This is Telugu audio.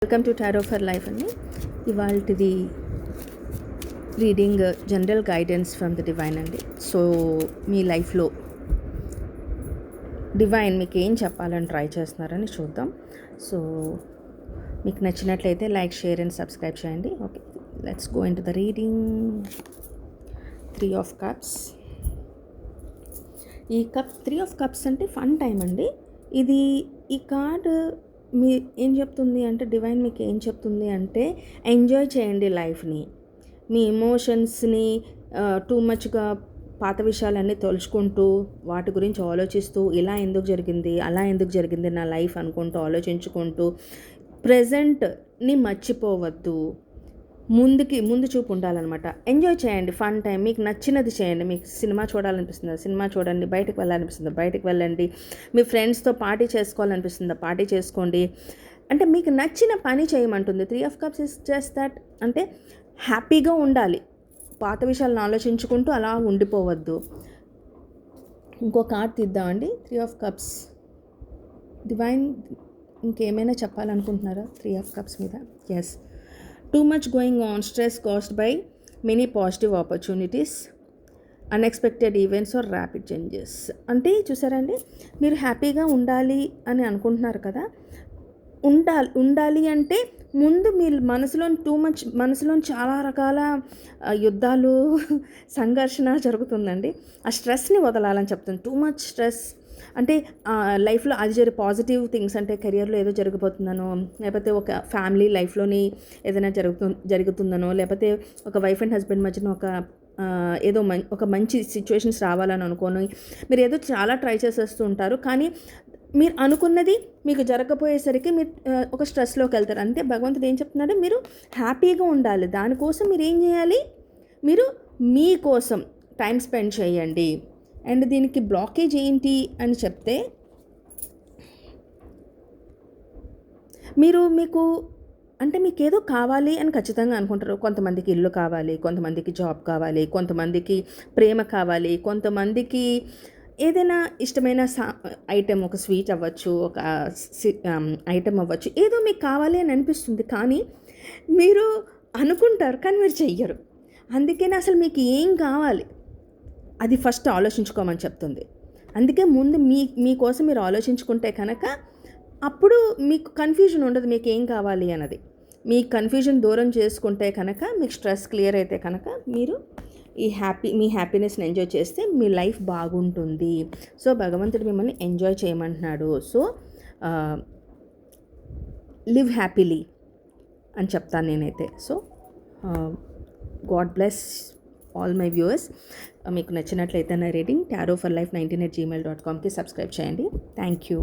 Welcome to tarot for life అండి. ఇవాళది reading general guidance from the divine అండి. సో మీ లైఫ్లో డివైన్ మీకు ఏం చెప్పాలని ట్రై చేస్తున్నారని చూద్దాం. సో మీకు నచ్చినట్లయితే లైక్, షేర్ అండ్ సబ్స్క్రైబ్ చేయండి. Okay, let's go in to the reading. 3 of Cups. ఈ 3 of Cups అంటే ఫన్ టైం అండి. ఈ కార్డ్ మీ ఏం చెప్తుంది అంటే, డివైన్ మీకు ఏం చెప్తుంది అంటే, ఎంజాయ్ చేయండి లైఫ్ని. మీ ఎమోషన్స్ని టూ మచ్గా పాత విషయాలన్నీ తలుచుకుంటూ వాటి గురించి ఆలోచిస్తూ ఇలా ఎందుకు జరిగింది, అలా ఎందుకు జరిగింది నా లైఫ్ అనుకుంటూ ఆలోచించుకుంటూ ప్రజెంట్ని మర్చిపోవద్దు. ముందు చూపు ఉండాలన్నమాట. ఎంజాయ్ చేయండి, ఫన్ టైం. మీకు నచ్చినది చేయండి. మీకు సినిమా చూడాలనిపిస్తుందా, సినిమా చూడండి. బయటకు వెళ్ళాలనిపిస్తుందా, బయటకు వెళ్ళండి. మీ ఫ్రెండ్స్తో పార్టీ చేసుకోవాలనిపిస్తుందా, పార్టీ చేసుకోండి. అంటే మీకు నచ్చిన పని చేయమంటుంది. 3 of Cups is just that. అంటే హ్యాపీగా ఉండాలి, పాత విషయాలను ఆలోచించుకుంటూ అలా ఉండిపోవద్దు. ఇంకో కార్డ్ తీద్దామండి. 3 of Cups. డివైన్ ఇంకేమైనా చెప్పాలనుకుంటున్నారా 3 of Cups మీద? Yes. Too much going on, stress caused by many positive opportunities, unexpected events or rapid changes. అంటే చూసారండి, మీరు హ్యాపీగా ఉండాలి అని అనుకుంటున్నారు కదా. ఉండాలి అంటే ముందు మీ మనసులో చాలా రకాల యుద్ధాలు, సంఘర్షణ జరుగుతుందండి. ఆ స్ట్రెస్ని వదలాలని చెప్తుంది. టూ మచ్ స్ట్రెస్ అంటే లైఫ్లో అది పాజిటివ్ థింగ్స్, అంటే కెరియర్లో ఏదో జరిగిపోతుందనో, లేకపోతే ఒక ఫ్యామిలీ లైఫ్లోని ఏదైనా జరుగుతుందనో, లేకపోతే ఒక వైఫ్ అండ్ హస్బెండ్ మధ్యన ఒక మంచి సిచ్యువేషన్స్ రావాలని అనుకోని మీరు ఏదో చాలా ట్రై చేసేస్తూ ఉంటారు. కానీ మీరు అనుకున్నది మీకు జరగకపోయేసరికి మీరు ఒక స్ట్రెస్లోకి వెళ్తారు. అంతే. భగవంతుడు ఏం చెప్తున్నాడు, మీరు హ్యాపీగా ఉండాలి. దానికోసం మీరు ఏం చేయాలి, మీరు మీకోసం టైం స్పెండ్ చేయండి. అండ్ దీనికి బ్లాకేజ్ ఏంటి అని చెప్తే, మీకు ఏదో కావాలి అని ఖచ్చితంగా అనుకుంటారు. కొంతమందికి ఇల్లు కావాలి, కొంతమందికి జాబ్ కావాలి, కొంతమందికి ప్రేమ కావాలి, కొంతమందికి ఏదైనా ఇష్టమైన ఐటెం, ఒక స్వీట్ అవ్వచ్చు, ఒక ఐటెం అవ్వచ్చు, ఏదో మీకు కావాలి అని అనిపిస్తుంది. కానీ మీరు అనుకుంటారు, కానీ మీరు చెయ్యరు. అందుకని అసలు మీకు ఏం కావాలి అది ఫస్ట్ ఆలోచించుకోమని చెప్తుంది. అందుకే ముందు మీకోసం మీరు ఆలోచించుకుంటే కనుక అప్పుడు మీకు కన్ఫ్యూజన్ ఉండదు, మీకు ఏం కావాలి అన్నది. మీ కన్ఫ్యూజన్ దూరం చేసుకుంటే కనుక, మీకు స్ట్రెస్ క్లియర్ అయితే కనుక, మీరు మీ హ్యాపీనెస్ని ఎంజాయ్ చేస్తే మీ లైఫ్ బాగుంటుంది. సో భగవంతుడు మిమ్మల్ని ఎంజాయ్ చేయమంటున్నాడు. సో లివ్ హ్యాపీలీ అని చెప్తాను నేనైతే. So God bless all my viewers. మీకు నచ్చినట్లయితే నా రీడింగ్ tarotforlife19@gmail.comకి సబ్స్క్రైబ్ చేయండి. Thank you.